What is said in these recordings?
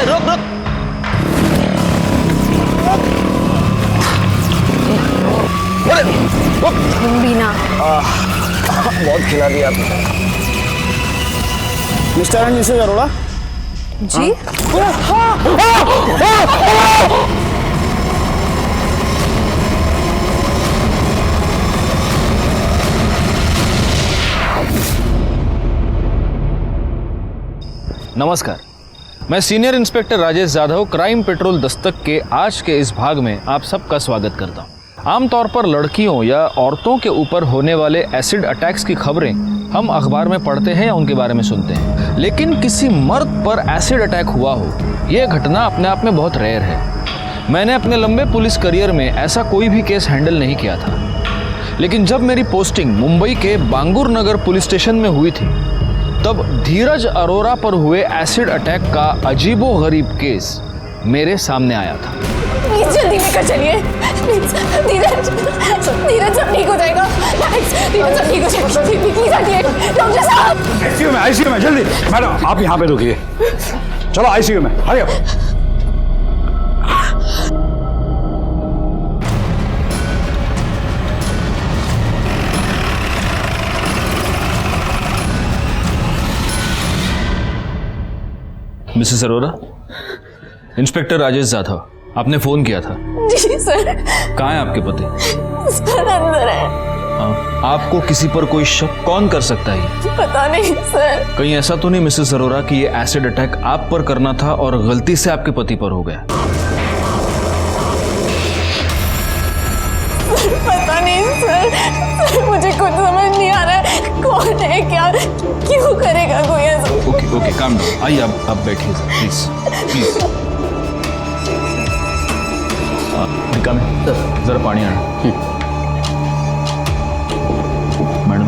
रुक रुक। तुम भी ना। बहुत खिला दिया आपने। मिस्टर एंड मिसेज अरोड़ा जी? नमस्कार, मैं senior inspector Rajesh Jadhav crime petrol Dastak के आज के इस भाग में आप सबका स्वागत करता हूँ। आमतौर पर लड़कियों या औरतों के ऊपर होने वाले एसिड अटैक्स की खबरें हम अखबार में पढ़ते हैं या उनके बारे में सुनते हैं, लेकिन किसी मर्द पर एसिड अटैक हुआ हो, यह घटना अपने आप में बहुत रेयर है। मैंने अपने लंबे पुलिस करियर में ऐसा कोई भी केस हैंडल नहीं किया था, लेकिन जब मेरी पोस्टिंग मुंबई के बांगुर नगर पुलिस स्टेशन में हुई थी, तब धीरज अरोड़ा पर हुए एसिड अटैक का अजीबोगरीब केस मेरे सामने आया था। प्लीज जल्दी लेकर चलिए। धीरज, धीरज सब ठीक हो जाएगा। धीरज सब ठीक हो जाएगा। प्लीज हटिए डॉक्टर साहब। आईसीयू में जल्दी। मैडम आप यहाँ पे रुकिए, चलो आईसीयू में, hurry up. Mrs Arora, inspector Rajesh Jadhav, आपने फोन किया था। जी सर। कहाँ है आपके पति? सर अंदर है। आपको किसी पर कोई शक कौन कर सकता है? पता नहीं सर। कहीं ऐसा तो नहीं मिसेस अरोड़ा कि ये एसिड अटैक आप पर करना था और गलती से आपके पति पर हो गया? पता नहीं सर, मुझे कुछ समझ नहीं आ रहा है। कौन है, क्या, क्यों करेगा कोई ऐसा? Okay okay, calm down. आइए आप बैठिए प्लीज प्लीज। निकाल जरा पानी आना। मैडम,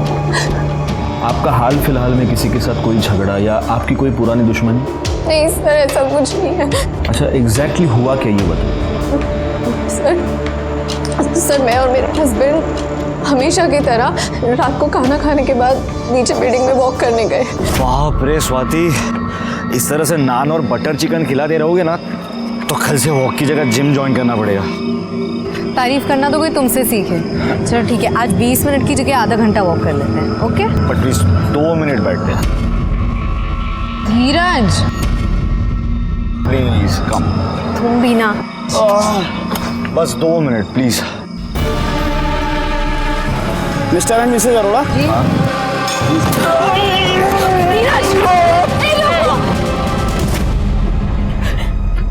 आपका हाल फिलहाल में किसी के साथ कोई झगड़ा या आपकी कोई पुरानी दुश्मनी? नहीं सर, ऐसा कुछ नहीं है। अच्छा, एग्जैक्टली हुआ क्या ये बताइए। सर मैं और मेरे हस्बैंड हमेशा की तरह रात को खाना खाने के बाद नीचे बिल्डिंग में वॉक करने गए। बाप रे स्वाति, इस तरह से नान और बटर चिकन खिला दे रहोगे ना तो कल से वॉक की जगह जिम ज्वाइन करना पड़ेगा। तारीफ करना तो कोई तुमसे सीखे। चलो ठीक है, आज 20 मिनट की जगह आधा घंटा वॉक कर लेते हैं। ओके? बट प्लीज 2 मिनट बैठते हैं। Dheeraj please come. तुम भी ना। बस 2 minute please. Mister and missus Arora ji?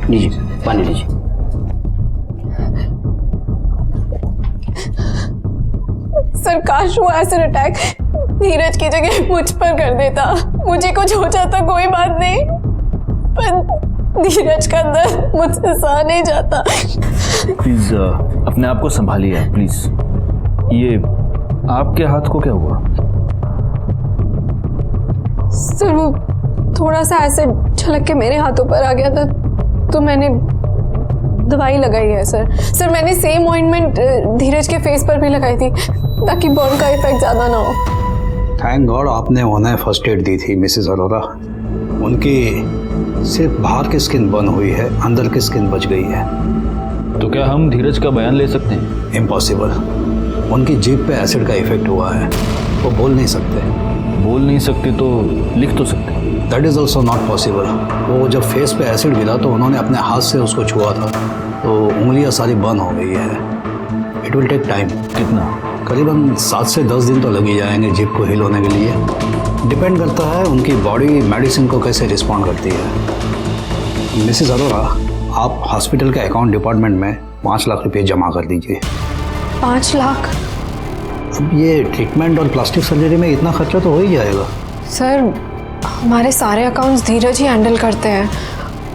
लीजिए पानी लीजिए। सर काश वो एसिड अटैक धीरज की जगह मुझ पर कर देता। मुझे कुछ हो जाता कोई बात नहीं, पर धीरज का दर्द मुझसे सहा नहीं जाता। प्लीज अपने आप को संभालिए प्लीज। ये आपके हाथ को क्या हुआ? सर वो थोड़ा सा एसिड छलक के मेरे हाथों पर आ गया था, तो मैंने दवाई लगाई है सर। सर मैंने सेम ऑइंटमेंट धीरज के फेस पर भी लगाई थी ताकि बर्न का इफेक्ट ज़्यादा ना हो। थैंक गॉड आपने उन्हें फर्स्ट एड दी थी मिसेस अरोड़ा। उनकी सिर्फ बाहर की स्किन बर्न हुई है, अंदर की स्किन बच गई है। तो क्या हम धीरज का बयान ले सकते हैं? इम्पॉसिबल। उनकी जीभ पे एसिड का इफेक्ट हुआ है, वो बोल नहीं सकते। बोल नहीं सकते तो लिख तो सकते। That is also not possible. वो जब फेस पे एसिड गिरा तो उन्होंने अपने हाथ से उसको छुआ था, तो उंगलियां सारी बर्न हो गई है। It will take time. कितना? करीबन 7 से 10 दिन तो लग ही जाएंगे जीभ को हील होने के लिए। डिपेंड करता है उनकी बॉडी मेडिसिन को कैसे रिस्पॉन्ड करती है। मिसेस अरोड़ा, आप हॉस्पिटल के अकाउंट डिपार्टमेंट में 5 लाख रुपये जमा कर दीजिए। 5 लाख? अब ये ट्रीटमेंट और प्लास्टिक सर्जरी में इतना खर्चा तो हो ही जाएगा। सर हमारे सारे अकाउंट्स धीरज ही हैंडल करते हैं।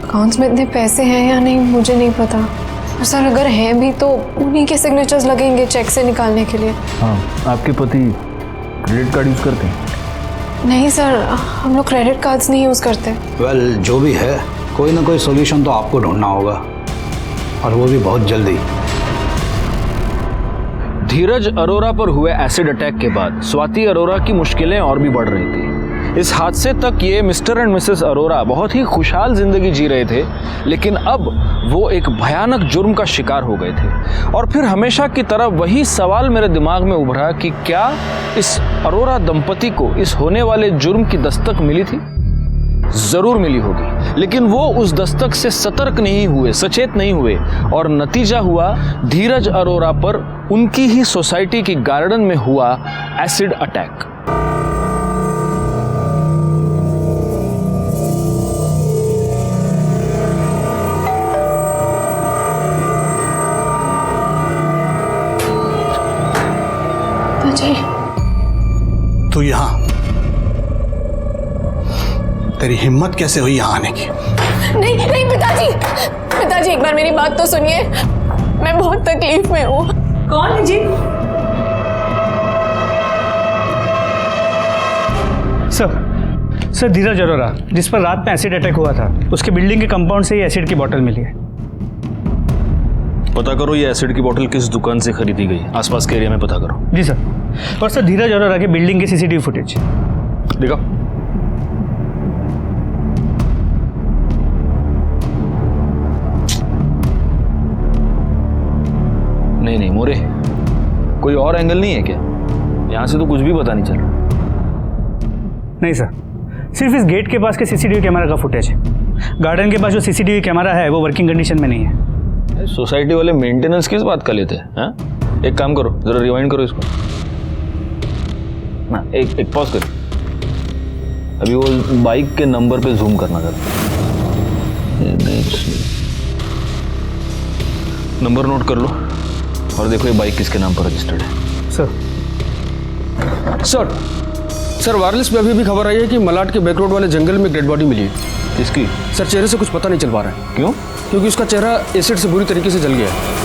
अकाउंट्स में इतने पैसे हैं या नहीं मुझे नहीं पता, और सर अगर हैं भी तो उन्हीं के सिग्नेचर्स लगेंगे चेक से निकालने के लिए। हाँ, आपके पति क्रेडिट कार्ड यूज़ करते हैं? नहीं सर, हम लोग क्रेडिट कार्ड्स नहीं यूज़ करते। वेल जो भी है, कोई ना कोई सोल्यूशन तो आपको ढूंढना होगा, और वो भी बहुत जल्दी। धीरज अरोड़ा पर हुए एसिड अटैक के बाद स्वाति अरोड़ा की मुश्किलें और भी बढ़ रही थी। इस हादसे तक ये मिस्टर एंड मिसेस अरोरा बहुत ही खुशहाल जिंदगी जी रहे थे, लेकिन अब वो एक भयानक जुर्म का शिकार हो गए थे। और फिर हमेशा की तरह वही सवाल मेरे दिमाग में उभरा कि क्या इस अरोरा दंपति को इस होने वाले जुर्म की दस्तक मिली थी? जरूर मिली होगी, लेकिन वो उस दस्तक से सतर्क नहीं हुए, सचेत नहीं हुए, और नतीजा हुआ धीरज अरोरा पर उनकी ही सोसाइटी की गार्डन में हुआ एसिड अटैक। तू यहाँ, तेरी हिम्मत कैसे हुई यहाँ आने की? नहीं नहीं पिताजी, एक बार मेरी बात तो सुनिए। मैं बहुत तकलीफ में हूँ। कौन है जी? सर धीरज अरोरा, जिस पर रात में एसिड अटैक हुआ था, उसके बिल्डिंग के कंपाउंड से ही एसिड की बोतल मिली है। पता करो ये एसिड की बोतल किस दुकान से खरीदी गई, आसपास के एरिया में पता करो। जी सर। और सर धीरज अरोरा के बिल्डिंग की सीसीटीवी फुटेज देखो। नहीं मोरे, कोई और एंगल नहीं है क्या? यहां से तो कुछ भी पता नहीं चल रहा। नहीं सर, सिर्फ इस गेट के पास के सीसीटीवी कैमरा का फुटेज है। गार्डन के पास जो सीसीटीवी कैमरा है वो वर्किंग कंडीशन में नहीं है। सोसाइटी वाले मेंटेनेंस किस बात का लेते हैं? एक काम करो, जरा रिवाइंड करो इसको ना, एक पॉज करो। अभी वो बाइक के नंबर पे जूम करना जरा। नंबर नोट कर लो और देखो ये बाइक किसके नाम पर रजिस्टर्ड है। सर वायरलेस में अभी भी खबर आई है कि मलाड के बैक रोड वाले जंगल में डेड बॉडी मिली है। किसकी? सर चेहरे से कुछ पता नहीं चल पा रहा है। क्यों? क्योंकि उसका चेहरा एसिड से बुरी तरीके से जल गया है।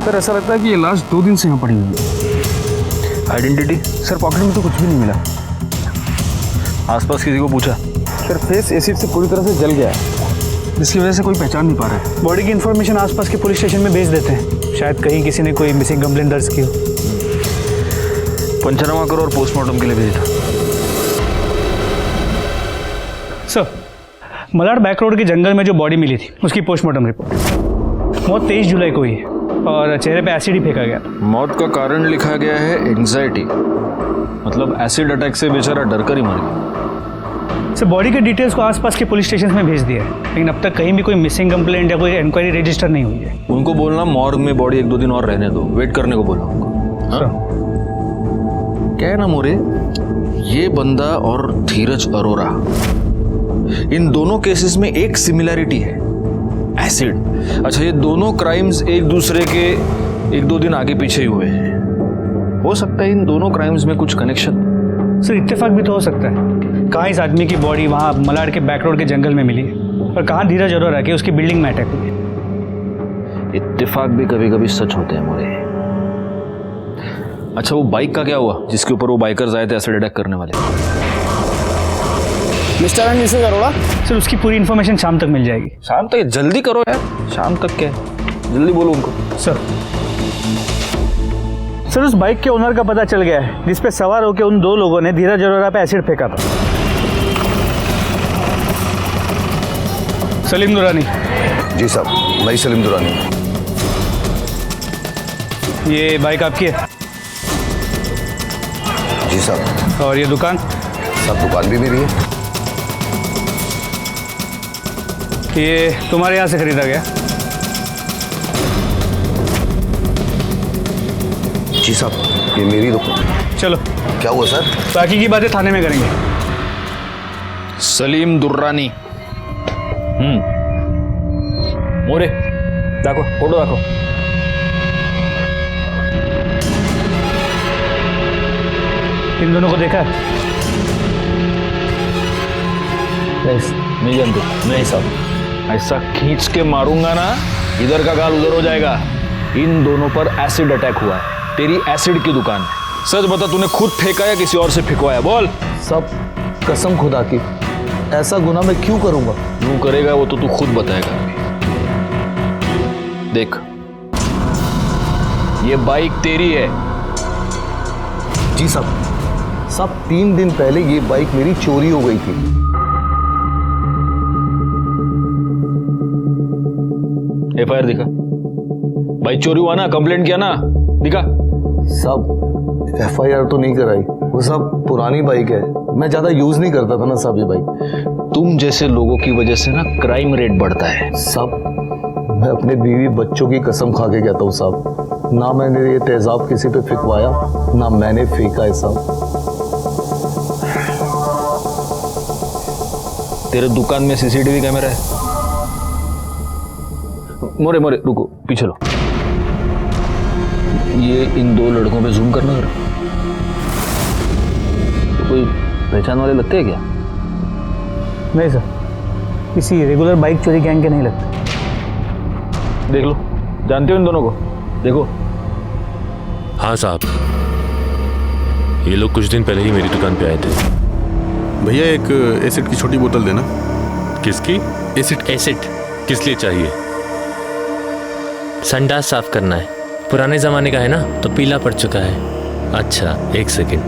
सर ऐसा लगता है कि ये लाश 2 दिन से यहाँ पड़ी हुई है। आइडेंटिटी? सर पॉकेट में तो कुछ भी नहीं मिला। आसपास किसी को पूछा? सर फेस एसिड से पूरी तरह से जल गया है, जिसकी वजह से कोई पहचान नहीं पा रहा है। बॉडी की इन्फॉर्मेशन आसपास के पुलिस स्टेशन में भेज देते हैं, शायद कहीं किसी ने कोई मिसिंग कंप्लेंट दर्ज की हो। पंचनामा करो और पोस्टमार्टम के लिए भेज दो। सर मलाड बैक रोड के जंगल में जो बॉडी मिली थी उसकी पोस्टमार्टम रिपोर्ट। मौत 23 जुलाई को हुई है और चेहरे पे एसिड ही फेंका गया। मौत का कारण लिखा गया है एंजाइटी, मतलब एसिड अटैक से बेचारा डर कर ही मर गया। सर बॉडी के डिटेल्स को आसपास के पुलिस स्टेशन में भेज दिया है, लेकिन अब तक कहीं भी कोई मिसिंग कंप्लेंट या कोई इंक्वायरी रजिस्टर नहीं हुई है। उनको बोलना मॉर्ग में बॉडी 1-2 दिन और रहने दो, वेट करने को बोला उनको। हाँ? क्या है ना मोरे, ये बंदा और धीरज अरोरा, इन दोनों केसेस में एक सिमिलैरिटी है, एसिड। अच्छा, ये दोनों क्राइम्स एक दूसरे के 1-2 दिन आगे पीछे ही हुए हैं। हो सकता है इन दोनों क्राइम्स में कुछ कनेक्शन। सर इत्तेफाक भी तो हो सकता है। कहाँ इस आदमी की बॉडी वहाँ मलाड के बैक रोड के जंगल में मिली है और कहाँ धीरज अरोरा की उसकी बिल्डिंग में अटैक हुई है। इत्तेफाक भी कभी कभी सच होते हैं मोरे। अच्छा वो बाइक का क्या हुआ जिसके ऊपर वो बाइकर्स आए थे एसिड अटैक करने वाले? Mister and Mrs Arora, sir उसकी पूरी इन्फॉर्मेशन शाम तक मिल जाएगी। शाम तक? जल्दी करो यार, शाम तक क्या है, जल्दी बोलो उनको। सर उस बाइक के ओनर का पता चल गया है जिस पे सवार होकर उन 2 लोगों ने धीरज अरोरा पे एसिड फेंका था। सलीम दुरानी। जी साहब, मैं सलीम दुरानी। ये बाइक आपकी है? जी साहब। और ये दुकान? सब दुकान भी मेरी है। ये तुम्हारे यहाँ से खरीदा गया? जी साहब, ये मेरी दुकान। चलो। क्या हुआ सर? बाकी की बातें थाने में करेंगे। सलीम दुर्रानी। मोरे देखो, फोटो देखो। इन दोनों को देखा है? नहीं जानते? नहीं साहब, ऐसा खींच के मारूंगा ना, इधर का गाल उधर हो जाएगा। इन दोनों पर एसिड अटैक हुआ है, तेरी एसिड की दुकान है। सच बता, तूने खुद फेंका या किसी और से फेंकवाया? बोल। सब कसम खुदा की ऐसा गुनाह मैं क्यों करूंगा? क्यों करेगा वो तो तू खुद बताएगा। देख, ये बाइक तेरी है। जी साहब 3 दिन पहले ये बाइक मेरी चोरी हो गई थी। एफआईआर दिखा। बाइक चोरी हुआ ना, कंप्लेंट किया ना, दिखा। साहब एफआईआर तो नहीं कराई, वो सब पुरानी बाइक है, मैं ज्यादा यूज नहीं करता था ना साहब ये बाइक। तुम जैसे लोगों की वजह से ना क्राइम रेट बढ़ता है। साहब मैं अपने बीवी बच्चों की कसम खा के कहता हूँ साहब, ना मैंने ये तेजाब किसी पे फेंकवाया, ना मैंने फेंका है साहब। तेरे दुकान में सीसीटीवी कैमरा है? मोरे मोरे रुको, पीछे लो। ये इन 2 लड़कों पे जूम करना जरा। तो कोई पहचान वाले लगते हैं क्या? नहीं सर, किसी रेगुलर बाइक चोरी गैंग के नहीं लगते। देख लो, जानते हो इन दोनों को? देखो। हाँ साहब, ये लोग कुछ दिन पहले ही मेरी दुकान पे आए थे। भैया एक एसिड की छोटी बोतल देना। किसकी? एसिड किस लिए चाहिए? संडास साफ करना है, पुराने जमाने का है ना तो पीला पड़ चुका है। अच्छा, 1 सेकेंड।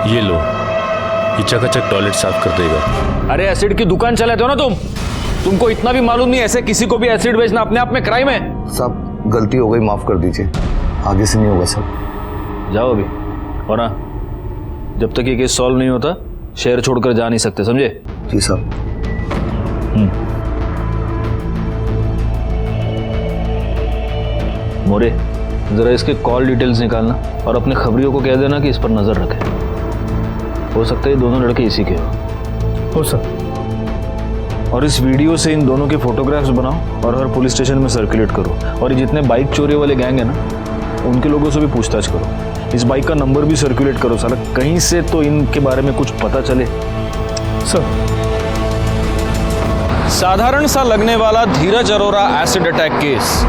ये लो, ये चकाचक टॉयलेट साफ कर देगा। अरे एसिड की दुकान चलाते हो ना तुम? तुमको इतना भी मालूम नहीं ऐसे किसी को भी एसिड बेचना अपने आप में क्राइम है? साहब गलती हो गई, माफ कर दीजिए, आगे से नहीं होगा साहब। जाओ अभी, और ना जब तक ये केस सॉल्व नहीं होता शहर छोड़कर जा नहीं सकते, समझे? जी साहब। मोरे, जरा इसके कॉल डिटेल्स निकालना और अपने खबरियों को कह देना कि इस पर नजर रखें। हो सकता है ये दोनों लड़के इसी के हो सर। और इस वीडियो से इन दोनों के फोटोग्राफ्स बनाओ और हर पुलिस स्टेशन में सर्कुलेट करो। और ये जितने बाइक चोरी वाले गैंग है ना, उनके लोगों से भी पूछताछ करो। इस बाइक का नंबर भी सर्कुलेट करो, साला कहीं से तो इनके बारे में कुछ पता चले। सर, साधारण सा लगने वाला धीरज अरोरा एसिड अटैक केस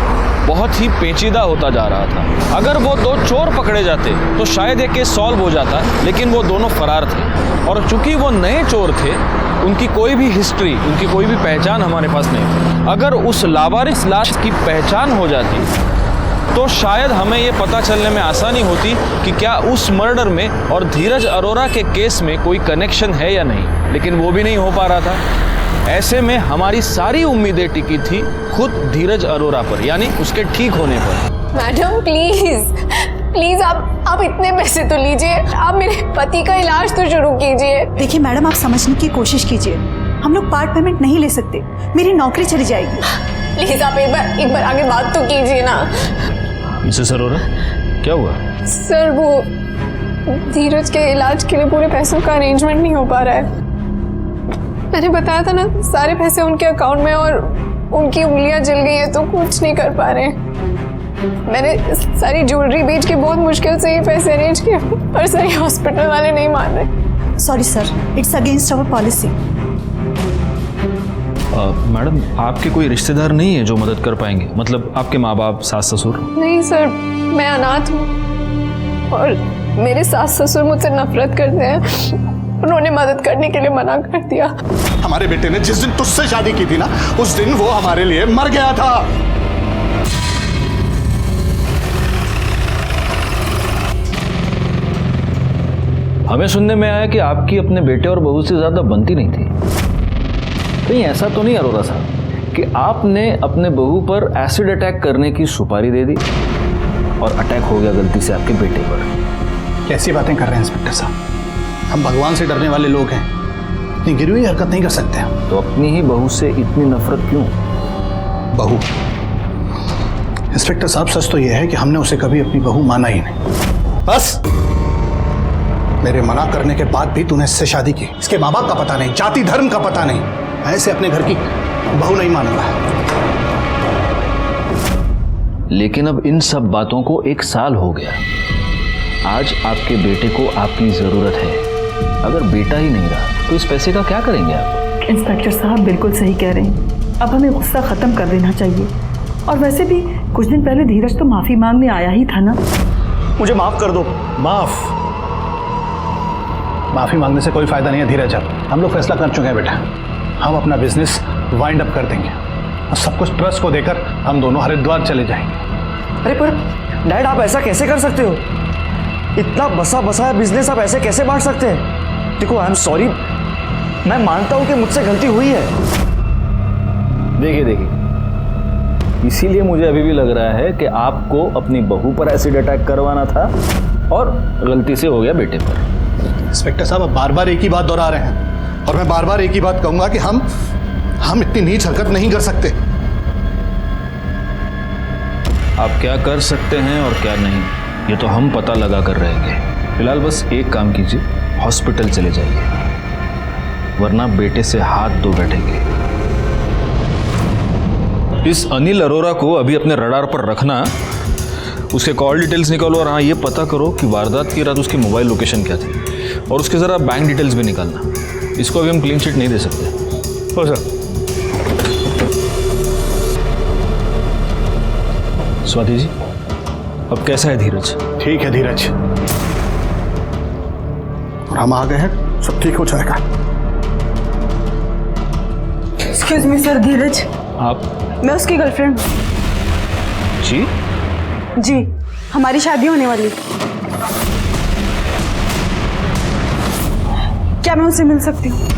बहुत ही पेचीदा होता जा रहा था। अगर वो 2 चोर पकड़े जाते तो शायद ये केस सॉल्व हो जाता, लेकिन वो दोनों फरार थे। और चूंकि वो नए चोर थे, उनकी कोई भी हिस्ट्री, उनकी कोई भी पहचान हमारे पास नहीं थी। अगर उस लावारिस लाश की पहचान हो जाती तो शायद हमें ये पता चलने में आसानी होती कि क्या उस मर्डर में और धीरज अरोरा के केस में कोई कनेक्शन है या नहीं, लेकिन वो भी नहीं हो पा रहा था। ऐसे में हमारी सारी उम्मीदें टिकी थी खुद धीरज अरोरा पर, यानी उसके ठीक होने पर। मैडम प्लीज आप इतने पैसे तो लीजिए, आप मेरे पति का इलाज तो शुरू कीजिए। देखिए मैडम, आप समझने की कोशिश कीजिए, हम लोग पार्ट पेमेंट नहीं ले सकते, मेरी नौकरी चली जाएगी। प्लीज आप एक बार आगे बात तो कीजिए ना। मिसेस अरोरा, क्या हुआ? सर वो धीरज के इलाज के लिए पूरे पैसों का अरेंजमेंट नहीं हो पा रहा है। मैंने बताया था ना, सारे पैसे उनके अकाउंट में और उनकी उंगलियां जल गई हैं तो कुछ नहीं कर पा रहे। मैंने सारी ज्वेलरी बेच के बहुत मुश्किल से ये पैसे अरेंज किए, पर सर ये हॉस्पिटल वाले नहीं मान रहे। Sorry sir, it's against our policy. Madam, आपके कोई रिश्तेदार नहीं है जो मदद कर पाएंगे? मतलब आपके माँ बाप, सास ससुर? नहीं सर, मैं अनाथ हूँ और मेरे सास ससुर मुझसे नफरत करते हैं। उन्होंने मदद करने के लिए मना कर दिया। हमारे बेटे ने जिस दिन तुझसे शादी की थी ना, उस दिन वो हमारे लिए मर गया था। हमें सुनने में आया कि आपकी अपने बेटे और बहू से ज्यादा बनती नहीं थी। कहीं ऐसा तो नहीं अरोरा साहब कि आपने अपने बहू पर एसिड अटैक करने की सुपारी दे दी और अटैक हो गया गलती से आपके बेटे पर? कैसी बातें कर रहे हैं इंस्पेक्टर साहब, हम भगवान से डरने वाले लोग हैं, इतनी गिरी हुई हरकत नहीं कर सकते हम। तो अपनी ही बहू से इतनी नफरत क्यों? बहू? इंस्पेक्टर साहब सच तो यह है कि हमने उसे कभी अपनी बहू माना ही नहीं। बस मेरे मना करने के बाद भी तूने इससे शादी की। इसके माँ बाप का पता नहीं, जाति धर्म का पता नहीं, ऐसे अपने घर की बहू नहीं मानूंगा। लेकिन अब इन सब बातों को 1 साल हो गया। आज आपके बेटे को आपकी जरूरत है। अगर बेटा ही नहीं रहा तो इस पैसे का क्या करेंगे आप? इंस्पेक्टर साहब बिल्कुल सही कह रहे हैं, अब हमें गुस्सा खत्म कर देना चाहिए। और वैसे भी कुछ दिन पहले धीरज तो माफी मांगने आया ही था ना। मुझे माफ कर दो। माफ? माफ़ी मांगने से कोई फ़ायदा नहीं है धीरज। अब हम लोग फैसला कर चुके हैं बेटा, हम अपना बिजनेस वाइंड अप कर देंगे और सब कुछ ट्रस्ट को देकर हम दोनों हरिद्वार चले जाएंगे। अरे पर डैड, आप ऐसा कैसे कर सकते हो? इतना बसा बसाया बिजनेस आप ऐसे कैसे बांट सकते हैं? देखो, आई एम सॉरी, मैं मानता हूं कि मुझसे गलती हुई है। देखिए, इसीलिए मुझे अभी भी लग रहा है कि आपको अपनी बहू पर एसिड अटैक करवाना था और गलती से हो गया बेटे पर। इंस्पेक्टर साहब, अब बार बार एक ही बात दोहरा रहे हैं और मैं बार बार एक ही बात कहूंगा कि हम इतनी नीच हरकत नहीं कर सकते। आप क्या कर सकते हैं और क्या नहीं, ये तो हम पता लगा कर रहेंगे। फिलहाल बस एक काम कीजिए, हॉस्पिटल चले जाइए, वरना बेटे से हाथ धो बैठेंगे। इस अनिल अरोरा को अभी अपने रडार पर रखना, उसके कॉल डिटेल्स निकालो और हाँ, ये पता करो कि वारदात की रात उसकी मोबाइल लोकेशन क्या थी, और उसके ज़रा बैंक डिटेल्स भी निकालना। इसको अभी हम क्लीन चिट नहीं दे सकते। हो सर। स्वाति जी, अब कैसा है धीरज? ठीक है धीरज, और हम आ गए हैं, सब ठीक हो जाएगा। एक्सक्यूज मी सर, धीरज। आप? मैं उसकी गर्लफ्रेंड। जी? जी, हमारी शादी होने वाली। क्या मैं उससे मिल सकती हूँ?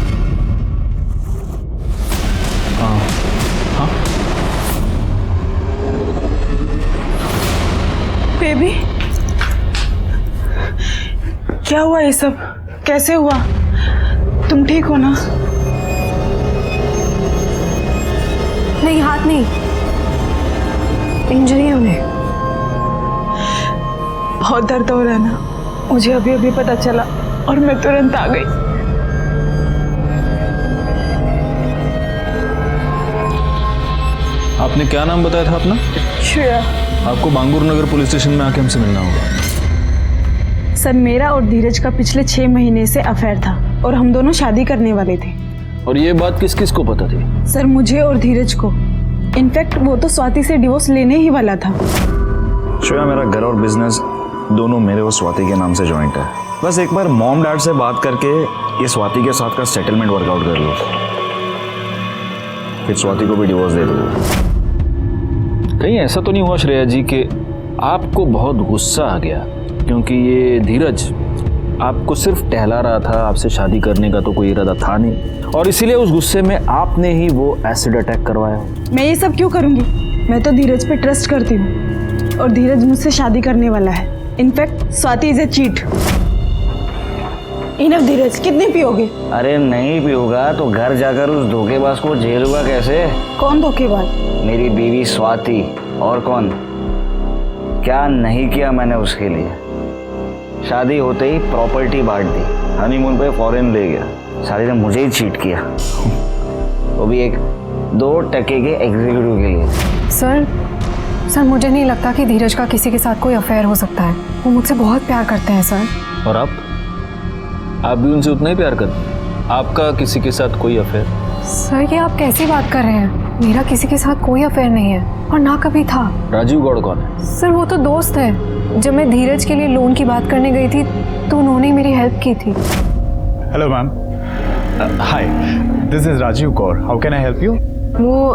हाँ। बेबी, क्या हुआ ये सब? कैसे हुआ? तुम ठीक हो ना? नहीं, हाथ नहीं, इंजरी है उन्हें। बहुत दर्द हो रहा है ना? मुझे अभी अभी पता चला और मैं तुरंत आ गई। आपने क्या नाम बताया था अपना? श्रेया। आपको बांगूर नगर पुलिस स्टेशन में आके हमसे मिलना होगा। सर, मेरा और धीरज का पिछले 6 महीने से अफेयर था और हम दोनों शादी करने वाले थे। और ये बात किस किस को पता थी? सर, मुझे और धीरज को। इनफैक्ट वो तो स्वाति से डिवोर्स लेने ही वाला था। श्रेया, मेरा घर और बिजनेस दोनों मेरे और स्वाति के नाम से जॉइंट है। बस एक बार मॉम डैड से बात करके ये स्वाति के साथ का सेटलमेंट वर्कआउट कर लो, फिर स्वाति को भी डिवोर्स दे दो। कहीं ऐसा तो नहीं हुआ श्रेया जी कि आपको बहुत गुस्सा आ गया क्योंकि ये धीरज आपको सिर्फ टहला रहा था, आपसे शादी करने का तो कोई इरादा था नहीं, और इसीलिए उस गुस्से में आपने ही वो एसिड अटैक करवाया? मैं ये सब क्यों करूंगी? मैं तो धीरज पे ट्रस्ट करती हूँ और धीरज मुझसे शादी करने वाला है। In fact Swati is a cheat. Enough Dheeraj, कितनी पियोगे? अरे नहीं पियोगा तो घर जाकर उस धोखेबाज को झेलूंगा कैसे? कौन धोखेबाज? मेरी बीवी स्वाति, और कौन? क्या नहीं किया मैंने उसके लिए? शादी होते ही प्रॉपर्टी बांट दी, हनीमून पे फॉरेन ले गया, शादी ने मुझे ही चीट किया, वो भी एक 2 टके के एग्जीक्यूटिव के लिए। सर, मुझे नहीं लगता कि धीरज का किसी के साथ कोई अफेयर हो सकता है। वो मुझसे बहुत प्यार करते हैं सर। और आप भी उनसे उतना ही प्यार करते हैं? आपका किसी के साथ कोई अफेयर? सर, ये आप कैसी बात कर रहे हैं? मेरा किसी के साथ कोई अफेयर नहीं है और ना कभी था। राजीव गौड़ कौन है? सर, वो तो दोस्त है। जब मैं धीरज के लिए लोन की बात करने गई थी तो उन्होंने मेरी हेल्प की थी। Hello ma'am, hi, this is Rajiv Kaur, how can I help you? वो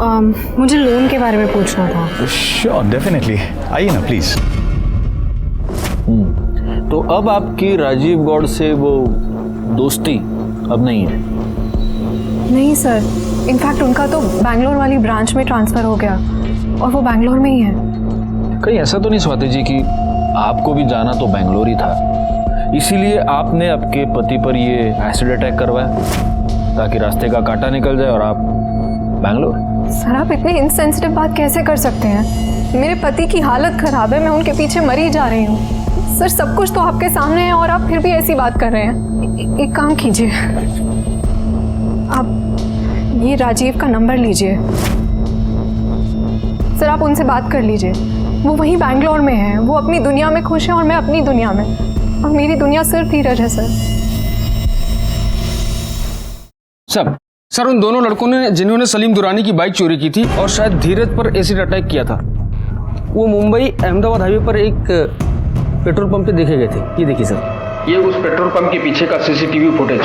मुझे लोन के बारे में पूछना था। श्योर, डेफिनेटली, आइए ना प्लीज। तो अब आपकी राजीव गौड़ से वो दोस्ती अब नहीं है? नहीं सर, इनफैक्ट उनका तो बैंगलोर वाली ब्रांच में ट्रांसफ़र हो गया और वो बैंगलोर में ही है। कहीं ऐसा तो नहीं स्वाति जी कि आपको भी जाना तो बैंगलोर ही था, इसीलिए आपने आपके पति पर ये एसिड अटैक करवाया ताकि रास्ते का कांटा निकल जाए और आप बैंगलोर? सर, आप इतनी इनसेंसिटिव बात कैसे कर सकते हैं? मेरे पति की हालत ख़राब है, मैं उनके पीछे मरी जा रही हूँ। सर, सब कुछ तो आपके सामने है और आप फिर भी ऐसी बात कर रहे हैं। एक काम कीजिए, आप ये राजीव का नंबर लीजिए। सर, आप उनसे बात कर लीजिए। वो वहीं बैंगलोर में है, वो अपनी दुनिया में खुश है और मैं अपनी दुनिया में, और मेरी दुनिया सिर्फ धीरज है। सर, उन दोनों लड़कों ने जिन्होंने सलीम दुरानी की बाइक चोरी की थी और शायद धीरज पर एसिड अटैक किया था, वो मुंबई अहमदाबाद हाईवे पर एक पेट्रोल पंप पे देखे गए थे। ये देखिए सर। ये उस पेट्रोल पंप के पीछे का सीसीटीवी फुटेज।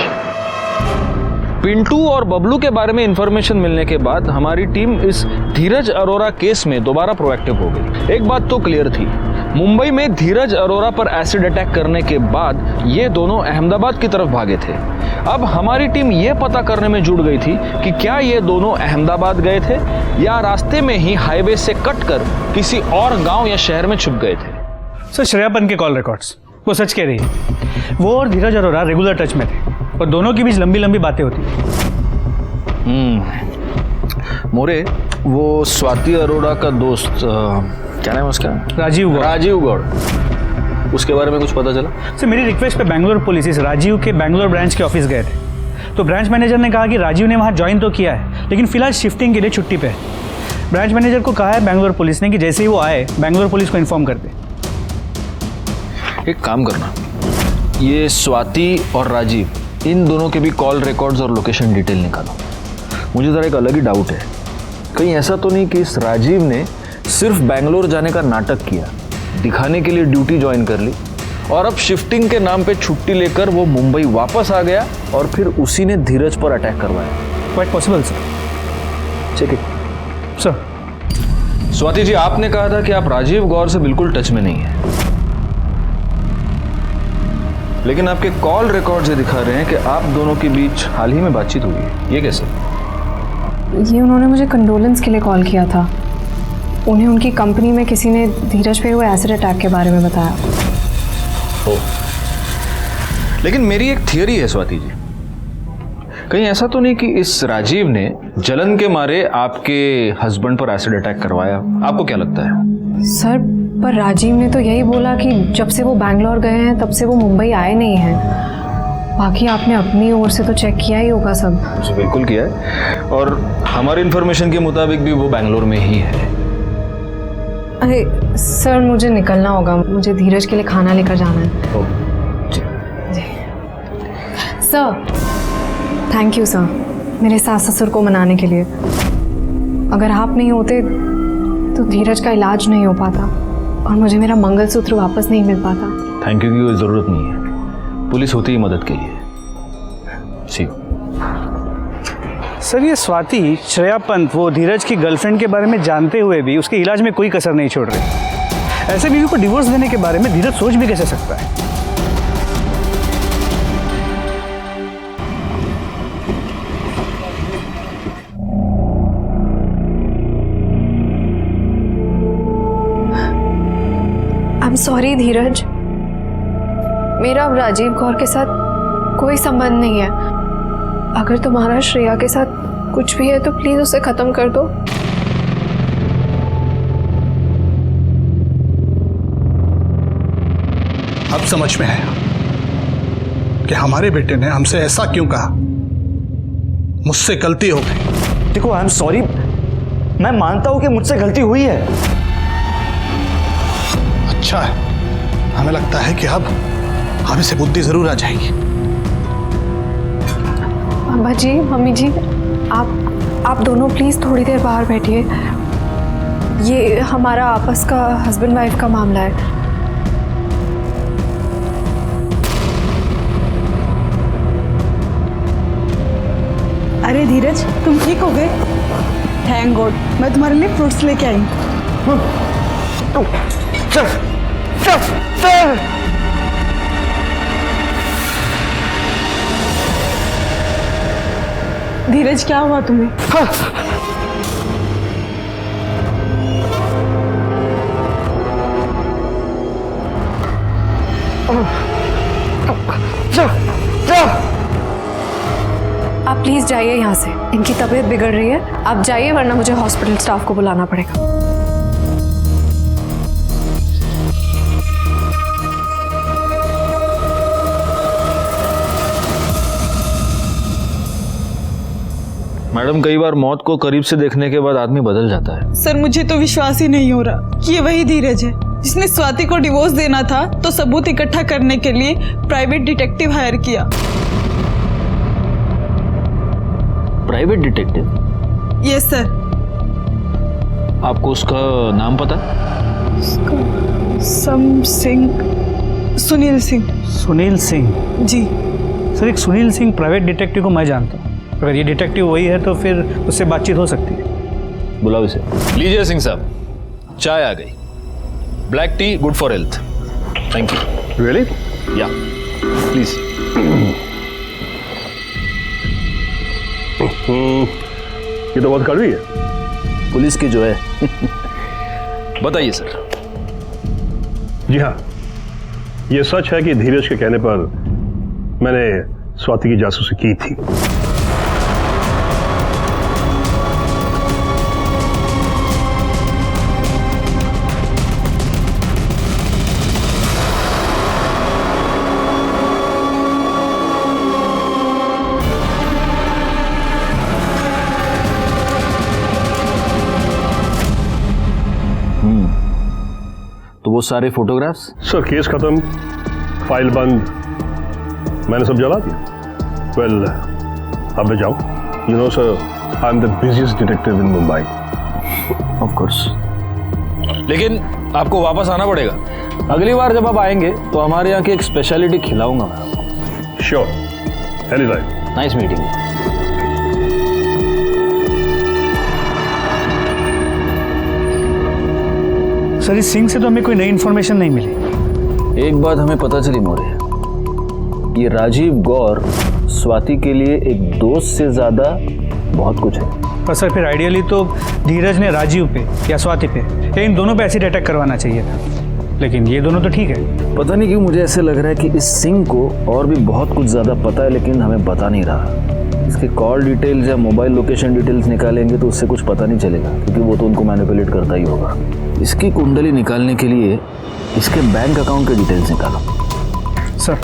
पिंटू और बबलू के बारे में इंफॉर्मेशन मिलने के बाद हमारी टीम इस धीरज अरोरा केस में दोबारा प्रोएक्टिव हो गई। एक बात तो क्लियर थी, मुंबई में धीरज अरोरा पर एसिड अटैक करने के बाद ये दोनों अहमदाबाद की तरफ भागे थे। अब हमारी टीम ये पता करने में जुट गई थी कि क्या ये दोनों अहमदाबाद गए थे या रास्ते में ही हाईवे से कट कर किसी और गांव या शहर में छुप गए थे। सर श्रेयापन के कॉल रिकॉर्ड्स वो सच कह रही है। वो और धीरज अरोरा रेगुलर टच में थे और दोनों के बीच लंबी लंबी बातें होती। मोरे, वो स्वाति अरोरा का दोस्त क्या नाम है उसका? राजीव गौड़। राजीव गौड़, उसके बारे में कुछ पता चला? सर मेरी रिक्वेस्ट पे बेंगलोर पुलिस इस राजीव के बेंगलोर ब्रांच के ऑफिस गए थे, तो ब्रांच मैनेजर ने कहा कि राजीव ने वहाँ ज्वाइन तो किया है लेकिन फिलहाल शिफ्टिंग के लिए छुट्टी पे है। ब्रांच मैनेजर को कहा है बेंगलोर पुलिस ने कि जैसे ही वो आए बेंगलोर पुलिस को इन्फॉर्म कर दे। एक काम करना, ये स्वाति और राजीव इन दोनों के भी कॉल रिकॉर्ड्स और लोकेशन डिटेल निकालो। मुझे ज़रा एक अलग ही डाउट है, कहीं ऐसा तो नहीं कि इस राजीव ने सिर्फ बेंगलोर जाने का नाटक किया, दिखाने के लिए ड्यूटी ज्वाइन कर ली और अब शिफ्टिंग के नाम पे छुट्टी लेकर वो मुंबई वापस आ गया और फिर उसी ने धीरज पर अटैक करवाया? Quite possible sir. ठीक है सर। स्वाति जी, आपने कहा था कि आप राजीव गौर से बिल्कुल टच में नहीं है, लेकिन आपके कॉल रिकॉर्ड्स ये दिखा रहे हैं कि आप दोनों के बीच हाल ही में बातचीत हुई है। ये कैसे? ये उन्होंने मुझे कंडोलेंस के लिए कॉल किया था। उन्हें उनकी कंपनी में किसी ने धीरज पे हुए एसिड अटैक के बारे में बताया। लेकिन मेरी एक थियरी है स्वाति जी, कहीं ऐसा तो नहीं कि इस राजीव ने जलन के मारे आपके हस्बैंड पर एसिड अटैक करवाया? आपको क्या लगता है? सर, पर राजीव ने तो यही बोला कि जब से वो बैंगलोर गए हैं तब से वो मुंबई आए नहीं हैं। बाकी आपने अपनी ओर से तो चेक किया ही होगा सब। जी बिल्कुल किया है, और हमारी इन्फॉर्मेशन के मुताबिक भी वो बैंगलोर में ही है। अरे सर, मुझे निकलना होगा, मुझे धीरज के लिए खाना लेकर जाना है। जी जी सर, थैंक यू सर, मेरे सास ससुर को मनाने के लिए। अगर आप नहीं होते तो धीरज का इलाज नहीं हो पाता और मुझे मेरा मंगलसूत्र वापस नहीं मिल पाता। थैंक यू की कोई ज़रूरत नहीं है, पुलिस होती ही मदद के लिए। सी सर, ये स्वाति श्रेया पंत वो धीरज की गर्लफ्रेंड के बारे में जानते हुए भी उसके इलाज में कोई कसर नहीं छोड़ रही। ऐसे बीवी को डिवोर्स देने के बारे में धीरज सोच भी कैसे सकता है? आई एम सॉरी धीरज, मेरा अब राजीव कौर के साथ कोई संबंध नहीं है। अगर तुम्हारा श्रेया के साथ कुछ भी है तो प्लीज उसे खत्म कर दो। अब समझ में आया कि हमारे बेटे ने हमसे ऐसा क्यों कहा। मुझसे गलती हो गई। देखो, आई एम सॉरी, मैं मानता हूं कि मुझसे गलती हुई है। अच्छा है, हमें लगता है कि अब इसे बुद्धि जरूर आ जाएगी। अब्बा जी, मम्मी जी, आप दोनों प्लीज थोड़ी देर बाहर बैठिए। ये हमारा आपस का हस्बैंड वाइफ का मामला है। अरे धीरज, तुम ठीक हो गए? थैंक गॉड, मैं तुम्हारे लिए फ्रूट्स लेके आई। धीरज, क्या हुआ तुम्हें? आप प्लीज जाइए यहाँ से, इनकी तबीयत बिगड़ रही है। आप जाइए वरना मुझे हॉस्पिटल स्टाफ को बुलाना पड़ेगा। मैडम, कई बार मौत को करीब से देखने के बाद आदमी बदल जाता है। सर, मुझे तो विश्वास ही नहीं हो रहा कि ये वही धीरज है जिसने स्वाति को डिवोर्स देना था तो सबूत इकट्ठा करने के लिए प्राइवेट डिटेक्टिव हायर किया। Private detective? Yes sir. आपको उसका नाम पता? सम सिंह सुनील सिंह। सुनील सिंह? जी सर, एक सुनील सिंह प्राइवेट डिटेक्टिव को मैं जानता हूँ। अगर ये डिटेक्टिव वही है तो फिर उससे बातचीत हो सकती है। बुलाओ इसे। लीजिए सिंह साहब, चाय आ गई। Black T good for health. Thank you. Really? या प्लीज। ये तो बहुत कड़वी है। पुलिस की जो है। बताइए सर। जी हाँ, ये सच है कि धीरज के कहने पर मैंने स्वाति की जासूसी की थी। तो वो सारे फोटोग्राफ्स? सर, केस खत्म, फाइल बंद, मैंने सब जला दिया। वेल, अब मैं जाऊं। You know sir, I am the busiest detective in Mumbai. Of course. लेकिन आपको वापस आना पड़ेगा। अगली बार जब आप आएंगे तो हमारे यहाँ की एक स्पेशलिटी खिलाऊंगा मैं आपको। Sure, any time. Nice meeting. Sir, इस सिंह से तो हमें कोई नई इन्फॉर्मेशन नहीं मिली। एक बात हमें पता चली मौर्य, ये राजीव गौर स्वाति के लिए एक दोस्त से ज्यादा बहुत कुछ है। पर सर, फिर आइडियली तो धीरज ने राजीव पे या स्वाति पे या इन दोनों पे एसिड अटैक करवाना चाहिए था, लेकिन ये दोनों तो ठीक है। पता नहीं क्यों मुझे ऐसे लग रहा है कि इस सिंह को और भी बहुत कुछ ज्यादा पता है, लेकिन हमें बता नहीं रहा। इसके कॉल डिटेल्स या मोबाइल लोकेशन डिटेल्स निकालेंगे तो उससे कुछ पता नहीं चलेगा, क्योंकि वो तो उनको मैनिपुलेट करता ही होगा। इसकी कुंडली निकालने के लिए इसके बैंक अकाउंट के डिटेल्स निकालो। सर।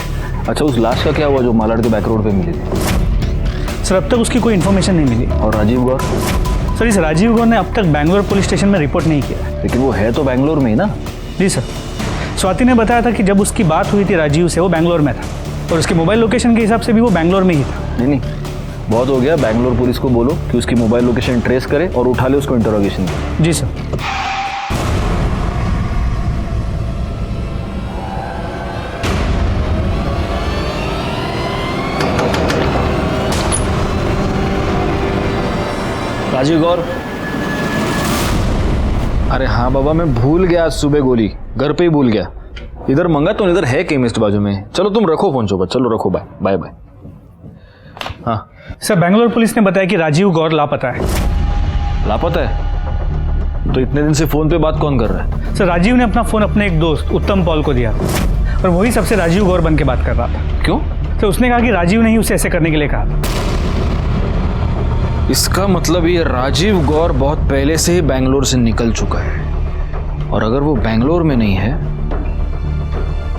अच्छा, उस लाश का क्या हुआ जो मालाड के बैक रोड पे मिली थी? सर, अब तक उसकी कोई इन्फॉर्मेशन नहीं मिली। और राजीव गौर? सर, इस राजीव गौर ने अब तक बैंगलोर पुलिस स्टेशन में रिपोर्ट नहीं किया। लेकिन वो है तो बैंगलोर में ही ना? जी सर, स्वाति ने बताया था कि जब उसकी बात हुई थी राजीव से वो बैंगलोर में था, और उसके मोबाइल लोकेशन के हिसाब से भी वो बैंगलोर में ही था। नहीं, बहुत हो गया। बैंगलोर पुलिस को बोलो कि उसकी मोबाइल लोकेशन ट्रेस करे और उठा ले उसको इंटरोगेशन में। जी सर। राजीव गौर? अरे हाँ बाबा, मैं भूल गया, आज सुबह गोली घर पे ही भूल गया। इधर मंगा तो इधर है केमिस्ट बाजू में। चलो तुम रखो फोन चोपा, चलो रखो। Bye bye bye. हाँ सर, बैंगलोर पुलिस ने बताया कि राजीव गौर लापता है। लापता है? तो इतने दिन से फोन पे बात कौन कर रहा है? सर, राजीव ने अपना फोन अपने एक दोस्त उत्तम पॉल को दिया और वही सबसे राजीव गौर बन के बात कर रहा था। क्यों? तो उसने कहा कि राजीव ने ही उसे ऐसे करने के लिए कहा। इसका मतलब ये राजीव गौर बहुत पहले से ही बैंगलोर से निकल चुका है, और अगर वो बैंगलोर में नहीं है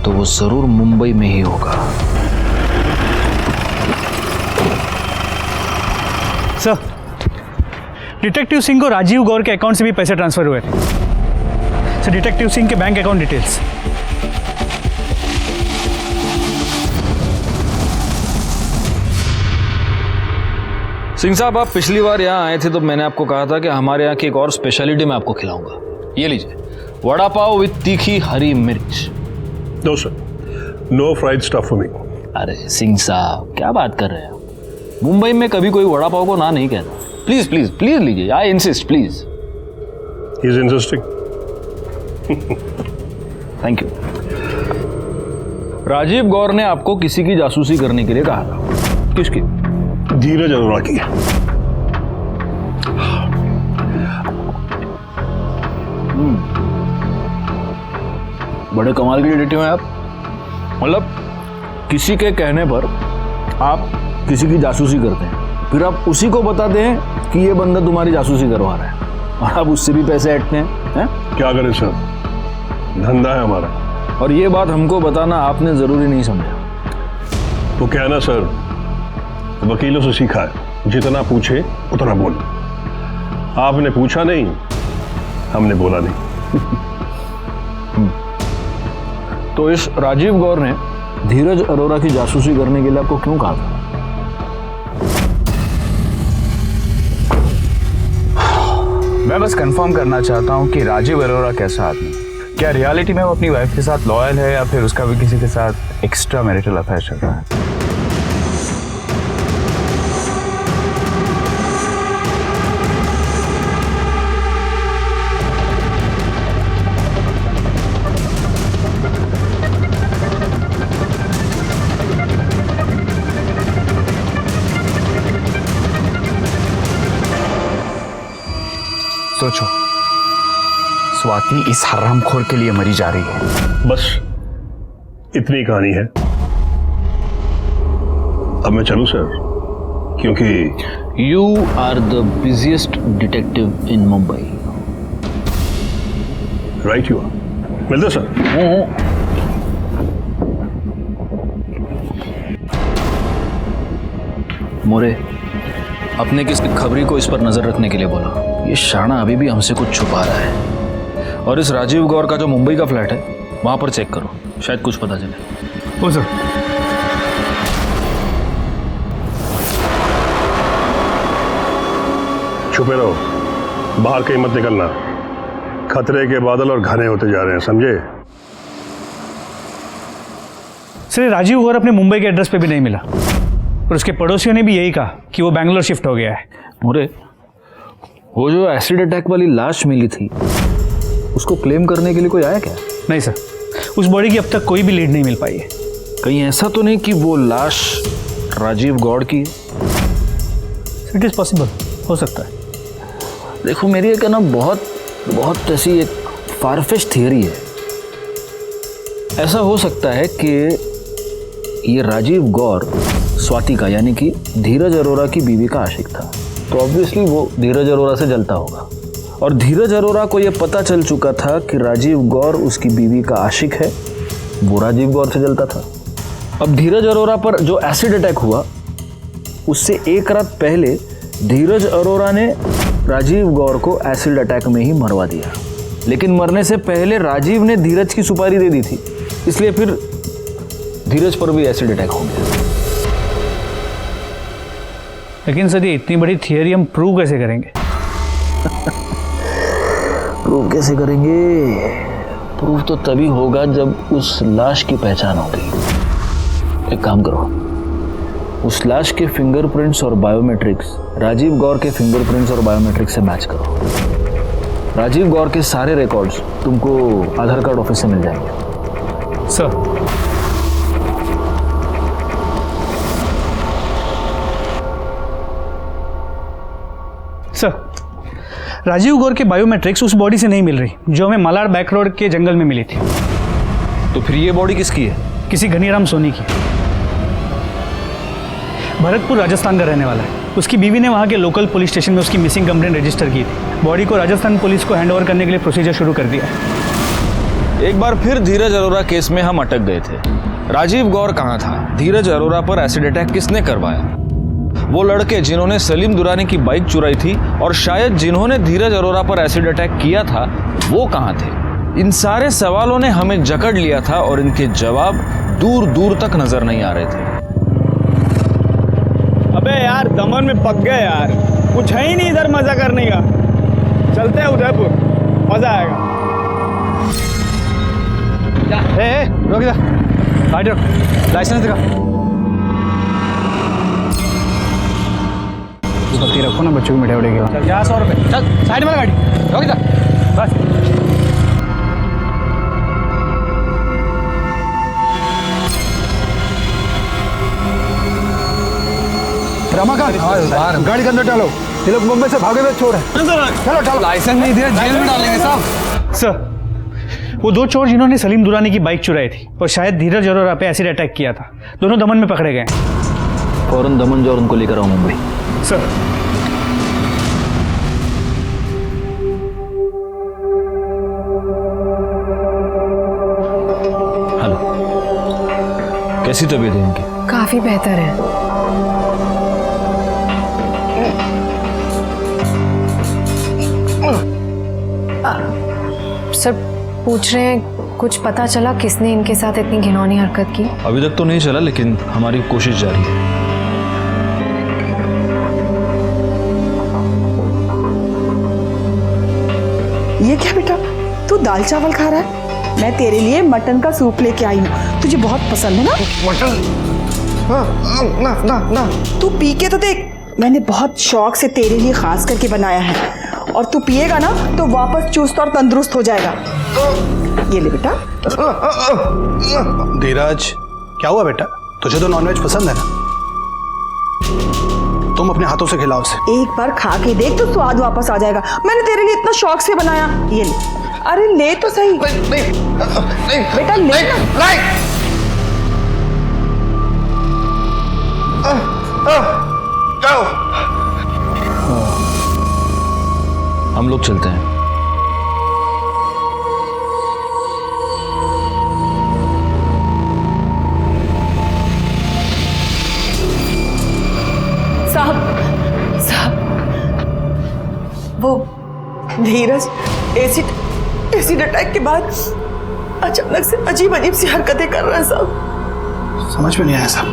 तो वो जरूर मुंबई में ही होगा। सर, डिटेक्टिव सिंह को राजीव गौर के अकाउंट से भी पैसे ट्रांसफर हुए थे। सर, डिटेक्टिव सिंह के बैंक अकाउंट डिटेल्स। सिंह साहब, आप पिछली बार यहाँ आए थे तो मैंने आपको कहा था कि हमारे यहाँ की एक और स्पेशलिटी मैं आपको खिलाऊंगा। ये लीजिए, वड़ा पाव विद तीखी हरी मिर्च। No sir, no fried stuff for me. अरे सिंह साहब, क्या बात कर रहे हैं? मुंबई में कभी कोई वड़ा पाव को ना नहीं कहता। प्लीज प्लीज प्लीज लीजिए, I insist please. He is interesting. Thank you. Rajiv Gaur ने आपको किसी की जासूसी करने के लिए कहा था। किसकी? धीरज अरोड़ा की। बड़े कमाल के डिटेक्टिव हैं आप। मतलब किसी के कहने पर आप किसी की जासूसी करते हैं, फिर आप उसी को बताते हैं कि ये बंदा तुम्हारी जासूसी करवा रहा है, और आप उससे भी पैसे ऐंठते हैं। क्या करें सर, धंधा है हमारा। और ये बात हमको बताना आपने जरूरी नहीं समझा। तो क्या है ना सर, वकीलों से सीखा है, जितना पूछे उतना बोलो। आपने पूछा नहीं, हमने बोला नहीं। तो इस राजीव गौर ने धीरज अरोड़ा की जासूसी करने के लिए आपको क्यों कहा था? मैं बस कंफर्म करना चाहता हूं कि राजीव अरोड़ा कैसा आदमी। क्या रियलिटी में वो अपनी वाइफ के साथ लॉयल है या फिर उसका भी किसी के साथ एक्स्ट्रा मैरिटल अफेयर चल रहा है? सोचो, स्वाति इस हरामखोर के लिए मरी जा रही है। बस इतनी कहानी है। अब मैं चलूं सर, क्योंकि you are the busiest detective in Mumbai. Right you are. मिलते सर। मोरे, अपने किसी खबरी को इस पर नजर रखने के लिए बोला। ये शाना अभी भी हमसे कुछ छुपा रहा है। और इस राजीव गौर का जो मुंबई का फ्लैट है वहां पर चेक करो, शायद कुछ पता चले। ओ सर। छुपे रहो, बाहर कहीं मत निकलना। खतरे के बादल और घने होते जा रहे हैं, समझे? सर, राजीव गौर अपने मुंबई के एड्रेस पे भी नहीं मिला और उसके पड़ोसियों ने भी यही कहा कि वो बैंगलोर शिफ्ट हो गया है। मोरे, वो जो एसिड अटैक वाली लाश मिली थी उसको क्लेम करने के लिए कोई आया क्या? नहीं सर, उस बॉडी की अब तक कोई भी लीड नहीं मिल पाई है। कहीं ऐसा तो नहीं कि वो लाश राजीव गौड़ की है? इट इज पॉसिबल, हो सकता है। देखो, मेरी एक ना बहुत ऐसी एक फारफिश थियरी है। ऐसा हो सकता है कि ये राजीव गौर स्वाति का यानी कि धीरज अरोरा की बीवी का आशिक था, तो ऑब्वियसली वो धीरज अरोरा से जलता होगा। और धीरज अरोरा को ये पता चल चुका था कि राजीव गौर उसकी बीवी का आशिक है, वो राजीव गौर से जलता था। अब धीरज अरोरा पर जो एसिड अटैक हुआ उससे एक रात पहले धीरज अरोरा ने राजीव गौर को एसिड अटैक में ही मरवा दिया, लेकिन मरने से पहले राजीव ने धीरज की सुपारी दे दी थी, इसलिए फिर धीरज पर भी एसिड अटैक हो गया। लेकिन सर, ये इतनी बड़ी थियरी हम प्रूव कैसे करेंगे? प्रूव कैसे करेंगे? प्रूव तो तभी होगा जब उस लाश की पहचान होगी। एक काम करो, उस लाश के फिंगरप्रिंट्स और बायोमेट्रिक्स राजीव गौर के फिंगरप्रिंट्स और बायोमेट्रिक्स से मैच करो। राजीव गौर के सारे रिकॉर्ड्स तुमको आधार कार्ड ऑफिस से मिल जाएंगे। सर, राजीव गौर के बायोमेट्रिक्स उस बॉडी से नहीं मिल रही जो हमें मलाड बैक रोड के जंगल में मिली थी। तो फिर ये बॉडी किसकी है? किसी घनीराम सोनी की। भरतपुर राजस्थान का रहने वाला है। उसकी बीवी ने वहाँ के लोकल पुलिस स्टेशन में उसकी मिसिंग कंप्लेंट रजिस्टर की थी। बॉडी को राजस्थान पुलिस को हैंडओवर करने के लिए प्रोसीजर शुरू कर दिया है। एक बार फिर धीरज अरोरा केस में हम अटक गए थे। राजीव गौर कहाँ था? धीरज अरोरा पर एसिड अटैक किसने करवाया? वो लड़के जिन्होंने सलीम दुरानी की बाइक चुराई थी और शायद जिन्होंने धीरज अरोरा पर एसिड अटैक किया था वो कहाँ थे? इन सारे सवालों ने हमें जकड़ लिया था और इनके जवाब दूर दूर तक नजर नहीं आ रहे थे। अबे यार, दमन में पक गए यार, कुछ है ही नहीं इधर मजा करने का। चलते हैं उदयपुर, मजा आएगा। रोक जा, गाड़ी रोक, लाइसेंस दिखा। बत्ती रखो ना, बच्चों को मिठाई उड़ेगी। चल, 100 रुपये। चल साइड में गाड़ी रोक जा, बस। रमाकांत, गाड़ी के अंदर डालो। ये लोग मुंबई से भागे हुए चोर हैं। चलो चलो। लाइसेंस नहीं दिया, जेल में डालेंगे साहब। सर, वो दो चोर जिन्होंने सलीम दुरानी की बाइक चुराई थी और शायद धीरज अरोरा पे एसिड अटैक किया था, दोनों दमन में पकड़े गए। फौरन दमन जो उनको लेकर आओ मुंबई। सर, हेलो, कैसी तबीयत है इनकी? काफी बेहतर है। सर पूछ रहे हैं कुछ पता चला किसने इनके साथ इतनी घिनौनी हरकत की? अभी तक तो नहीं चला, लेकिन हमारी कोशिश जारी है। ये क्या बेटा, तू दाल चावल खा रहा है? मैं तेरे लिए मटन का सूप लेके आई हूँ, तुझे बहुत पसंद है ना? मटन? ना ना ना। तू पी के तो देख, मैंने बहुत शौक से तेरे लिए खास करके बनाया है, और तू पिएगा ना तो वापस चुस्त और तंदुरुस्त हो जाएगा। ये ले बेटा। धीरज, क्या हुआ बेटा? तुझे तो नॉनवेज पसंद है ना? तुम अपने हाथों से खिलाओ उसे। एक बार खा के देख तो स्वाद वापस आ जाएगा। मैंने तेरे लिए इतना शौक से बनाया। ये ले। अरे ले तो सही। नहीं बेटा ले ना। हम लोग चलते हैं। साहब, वो धीरज एसिड अटैक के बाद अचानक से अजीब सी हरकतें कर रहा है साहब। समझ में नहीं आया साहब।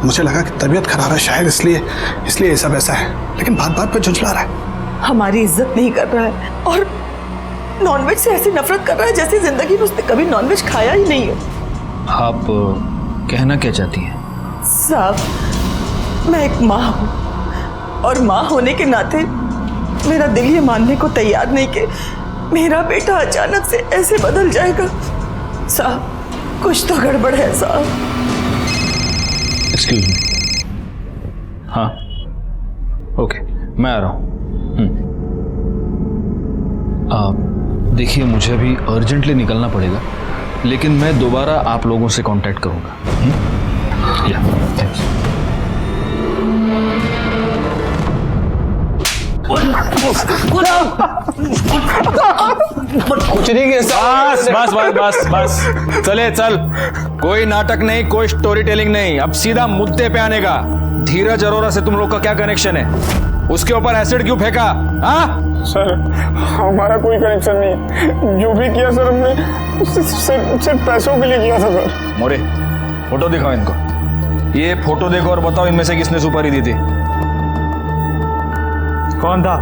मुझे लगा कि तबीयत खराब है शायद, इसलिए ये सब ऐसा है, लेकिन बात पे झुंझला रहा है। हमारी इज्जत नहीं कर रहा है और नॉनवेज से ऐसी नफरत कर रहा है जैसे जिंदगी में उसने कभी नॉनवेज खाया ही नहीं है। आप कहना क्या चाहती हैं? साहब, मैं एक माँ हूँ और माँ होने के नाते मेरा दिल ये मानने को तैयार नहीं कि मेरा बेटा अचानक से ऐसे बदल जाएगा। साहब, कुछ तो गड़बड़ है साहब। Excuse me. हाँ, ओके, मैं आ रहा हूँ। देखिए, मुझे अभी अर्जेंटली निकलना पड़ेगा, लेकिन मैं दोबारा आप लोगों से कांटेक्ट करूंगा। या थैंक्स। कुछ नहीं किया। बस चले चल। कोई नाटक नहीं, कोई स्टोरी टेलिंग नहीं, अब सीधा मुद्दे पे आने का। धीरज अरोरा से तुम लोग का क्या कनेक्शन है? उसके ऊपर एसिड क्यों फेंका? हाँ सर, हमारा कोई कनेक्शन नहीं। जो भी किया सर, हमने सिर्फ पैसों के लिए किया था सर। मोरे, फोटो दिखाओ इनको। ये फोटो देखो और बताओ इनमें से किसने सुपारी दी थी। कौन था?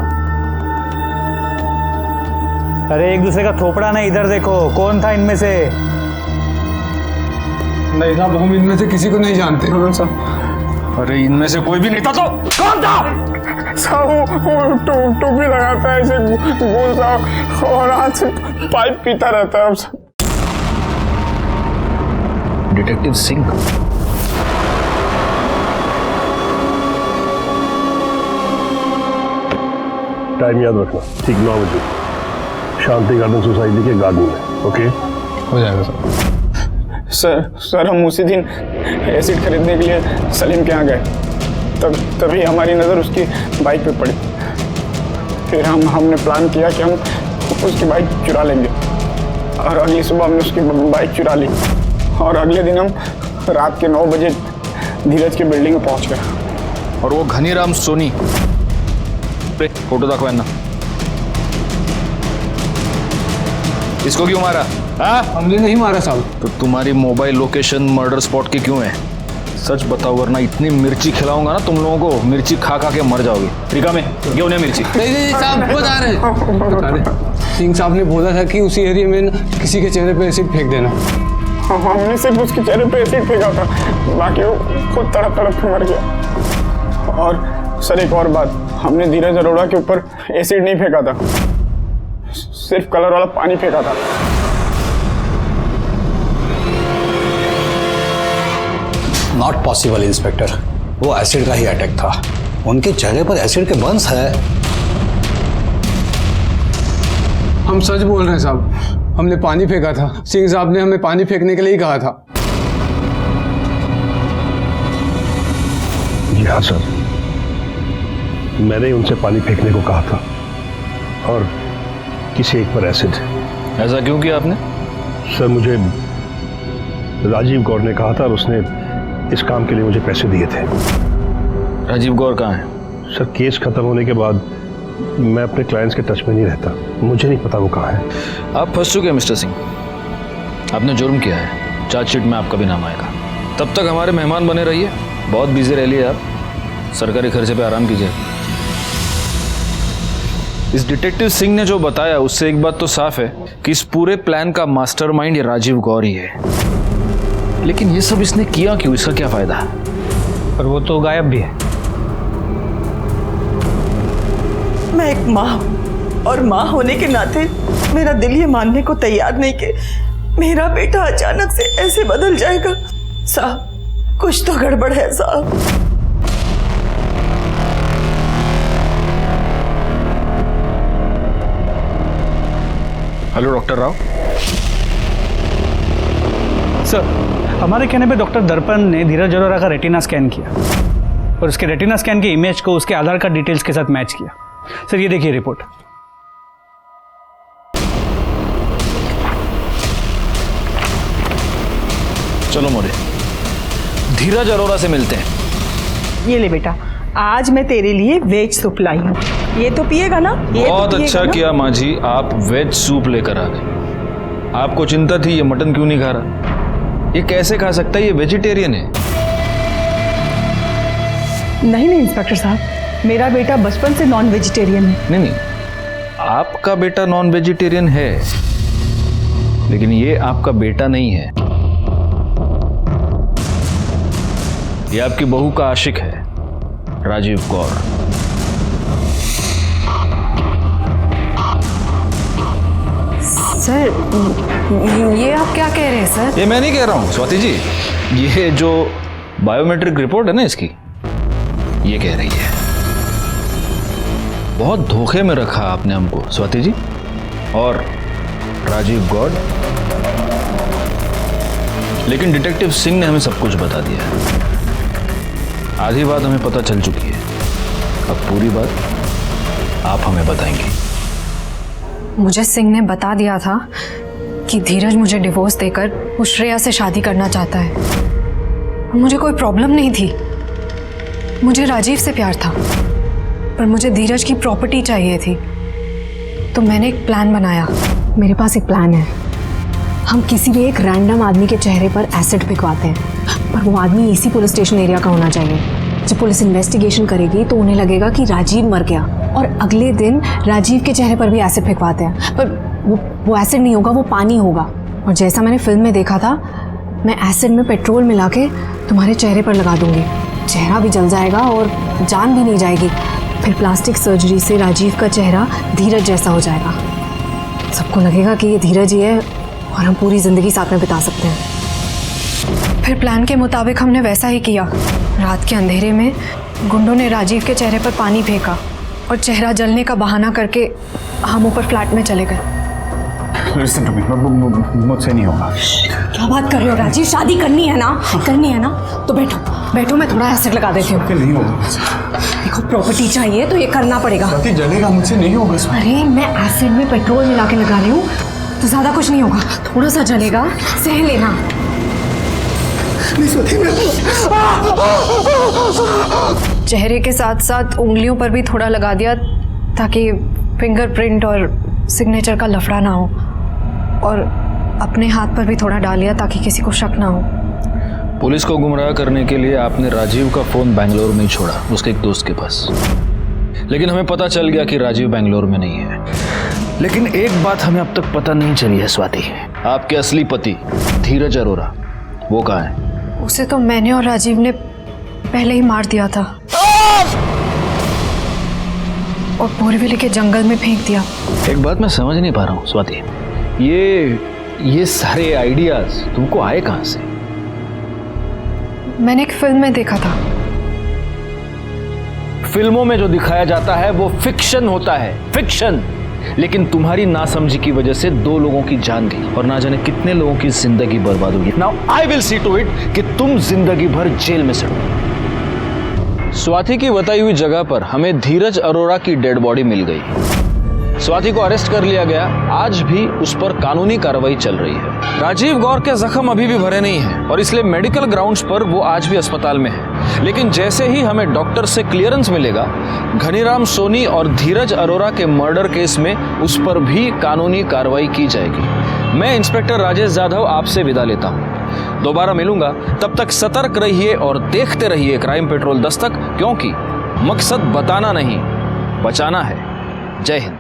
अरे एक दूसरे का थोपड़ा नहीं, इधर देखो, कौन था इनमें से? नहीं साहब, हम इनमें से किसी को नहीं जानते। अरे इनमें से कोई भी नहीं था तो कौन था? साहब, वो टोपी लगाता है ऐसे गोल सा और हाथ से पाइप पीता रहता है। डिटेक्टिव सिंह। टाइम याद रखना, ठीक 9 बजे, शांति गार्डन सोसाइटी के गार्डन में। ओके, हो जाएगा सर। सर, हम उसी दिन एसिड खरीदने के लिए सलीम के यहाँ गए, तभी हमारी नज़र उसकी बाइक पे पड़ी। फिर हमने प्लान किया कि हम उसकी बाइक चुरा लेंगे, और अगली सुबह हमने उसकी बाइक चुरा ली, और अगले दिन हम रात के 9 बजे धीरज की बिल्डिंग में पहुँच गए। और वो घनीराम सोनी, फोटो दाखवा ना, इसको क्यों मारा? हाँ, हमने नहीं मारा साहब। तो तुम्हारी मोबाइल लोकेशन मर्डर स्पॉट की क्यों है? सच बताओ, वरना इतनी मिर्ची खिलाऊंगा ना तुम लोगों को, मिर्ची खा खा के मर जाओगे। रिका में क्यों नहीं मिर्ची? नहीं साहब, बता रहे सिंह साहब ने बोला था कि उसी एरिया में किसी के चेहरे पे एसिड फेंक देना। हमने सिर्फ उसके चेहरे पे एसिड फेंका था, बाकी वो खुद तड़प के मर गया। और सर, एक और बात, हमने धीरज अरोड़ा के ऊपर एसिड नहीं फेंका था, सिर्फ कलर वाला पानी फेंका था। नॉट पॉसिबल इंस्पेक्टर, वो एसिड का ही अटैक था। उनके चेहरे पर एसिड के बर्न्स है। हम सच बोल रहे हैं साहब, हमने पानी फेंका था। सिंह साहब ने हमें पानी फेंकने के लिए ही कहा था। जी हाँ सर, मैंने उनसे पानी फेंकने को कहा था, और किसी एक पर एसिड। ऐसा क्यों किया आपने? सर, मुझे राजीव गौर ने कहा था, और उसने इस काम के लिए मुझे पैसे दिए थे। राजीव गौर कहाँ है? सर, केस खत्म होने के बाद मैं अपने क्लाइंट्स के टच में नहीं रहता, मुझे नहीं पता वो कहाँ है। आप फंस चुके हैं मिस्टर सिंह, आपने जुर्म किया है, चार्जशीट में आपका भी नाम आएगा। तब तक हमारे मेहमान बने रहिए, बहुत बिजी रह लिए आप, सरकारी खर्चे पे आराम कीजिए। इस डिटेक्टिव सिंह ने जो बताया उससे एक बात तो साफ है कि इस पूरे प्लान का मास्टरमाइंड ये राजीव गौर ही है। लेकिन ये सब इसने किया क्यों? इसका क्या फायदा? और वो तो गायब भी है। मैं एक माँ हूँ और माँ होने के नाते मेरा दिल ये मानने को तैयार नहीं कि मेरा बेटा अचानक से ऐसे बदल जाएगा। साहब कुछ तो गड़बड़ है साहब। Hello doctor Rao. सर, हमारे कहने पे डॉक्टर दर्पण ने धीरज अरोरा का रेटिना स्कैन किया और उसके रेटिना स्कैन के इमेज को उसके आधार कार्ड डिटेल्स के साथ मैच किया। सर ये देखिए रिपोर्ट। चलो मोरे, धीरज अरोरा से मिलते हैं। ये ले बेटा, आज मैं तेरे लिए वेज सूप लाई हूँ, ये तो पिएगा ना? बहुत अच्छा किया माँ जी, आप वेज सूप लेकर आ गए। आपको चिंता थी ये मटन क्यों नहीं खा रहा, ये कैसे खा सकता है, ये वेजिटेरियन है। नहीं इंस्पेक्टर साहब, मेरा बेटा बचपन से नॉन वेजिटेरियन है। नहीं, आपका बेटा नॉन वेजिटेरियन है, लेकिन ये आपका बेटा नहीं है, ये आपकी बहू का आशिक है, राजीव गौर। सर ये आप क्या कह रहे हैं सर? ये मैं नहीं कह रहा हूं स्वाति जी, ये जो बायोमेट्रिक रिपोर्ट है ना इसकी, ये कह रही है। बहुत धोखे में रखा आपने हमको स्वाति जी और राजीव गौर, लेकिन डिटेक्टिव सिंह ने हमें सब कुछ बता दिया है। आधी बात हमें पता चल चुकी है, अब पूरी बात आप हमें बताएंगे। मुझे सिंह ने बता दिया था कि धीरज मुझे डिवोर्स देकर वो श्रेया से शादी करना चाहता है। मुझे कोई प्रॉब्लम नहीं थी, मुझे राजीव से प्यार था, पर मुझे धीरज की प्रॉपर्टी चाहिए थी। तो मैंने एक प्लान बनाया। मेरे पास एक प्लान है। हम किसी भी एक रैंडम आदमी के चेहरे पर एसिड फेंकवाते हैं, पर वो आदमी इसी पुलिस स्टेशन एरिया का होना चाहिए। जब पुलिस इन्वेस्टिगेशन करेगी तो उन्हें लगेगा कि राजीव मर गया, और अगले दिन राजीव के चेहरे पर भी एसिड फेंकवाते हैं, पर वो एसिड नहीं होगा, वो पानी होगा। और जैसा मैंने फिल्म में देखा था, मैं एसिड में पेट्रोल मिला के तुम्हारे चेहरे पर लगा दूंगी, चेहरा भी जल जाएगा और जान भी नहीं जाएगी। फिर प्लास्टिक सर्जरी से राजीव का चेहरा धीरज जैसा हो जाएगा। सबको लगेगा कि ये धीरज ही है और हम पूरी जिंदगी साथ में बिता सकते हैं। फिर प्लान के मुताबिक हमने वैसा ही किया। रात के अंधेरे में गुंडों ने राजीव के चेहरे पर पानी फेंका और चेहरा जलने का बहाना करके हम ऊपर फ्लैट में चले गए। Listen to me, मुझसे नहीं होगा। क्या बात कर रहे हो राजीव? शादी करनी है ना? करनी है ना? तो बैठो बैठो, मैं थोड़ा एसिड लगा देती हूँ। नहीं होगा। देखो प्रॉपर्टी चाहिए तो ये करना पड़ेगा। स्वाति जलेगा, मुझसे नहीं होगा। अरे मैं एसिड में पेट्रोल मिला के लगा रही हूँ तो ज्यादा कुछ नहीं होगा, थोड़ा सा जलेगा, सह लेना। चेहरे के साथ साथ उंगलियों पर भी थोड़ा लगा दिया ताकि फिंगरप्रिंट और सिग्नेचर का लफड़ा ना हो, और अपने हाथ पर भी थोड़ा डाल लिया ताकि किसी को शक ना हो। पुलिस को गुमराह करने के लिए आपने राजीव का फोन बेंगलोर में ही छोड़ा, उसके एक दोस्त के पास, लेकिन हमें पता चल गया कि राजीव बेंगलोर में नहीं है। लेकिन एक बात हमें अब तक पता नहीं चली है स्वाति, आपके असली पति धीरज अरोरा वो कहाँ है? उसे तो मैंने और राजीव ने पहले ही मार दिया था और बोरीवली के जंगल में फेंक दिया। एक बात मैं समझ नहीं पा रहा हूँ स्वाति, ये सारे आइडियाज तुमको आए कहाँ से? मैंने एक फिल्म में देखा था। फिल्मों में जो दिखाया जाता है वो फिक्शन होता है, फिक्शन। लेकिन तुम्हारी नासमझी की वजह से 2 लोगों की जान गई और ना जाने कितने लोगों की जिंदगी बर्बाद हुई। Now I will see to it कि तुम जिंदगी भर जेल में सड़ो। स्वाति की बताई हुई जगह पर हमें धीरज अरोरा की डेड बॉडी मिल गई। स्वाति को अरेस्ट कर लिया गया, आज भी उस पर कानूनी कार्रवाई चल रही है। राजीव गौर के जख्म अभी भी भरे नहीं हैं और इसलिए मेडिकल ग्राउंड्स पर वो आज भी अस्पताल में है। लेकिन जैसे ही हमें डॉक्टर से क्लियरेंस मिलेगा, घनीराम सोनी और धीरज अरोरा के मर्डर केस में उस पर भी कानूनी कार्रवाई की जाएगी। मैं इंस्पेक्टर राजेश जाधव आपसे विदा लेता हूँ, दोबारा मिलूंगा, तब तक सतर्क रहिए और देखते रहिए क्राइम पेट्रोल दस्तक, क्योंकि मकसद बताना नहीं बचाना है। जय हिंद।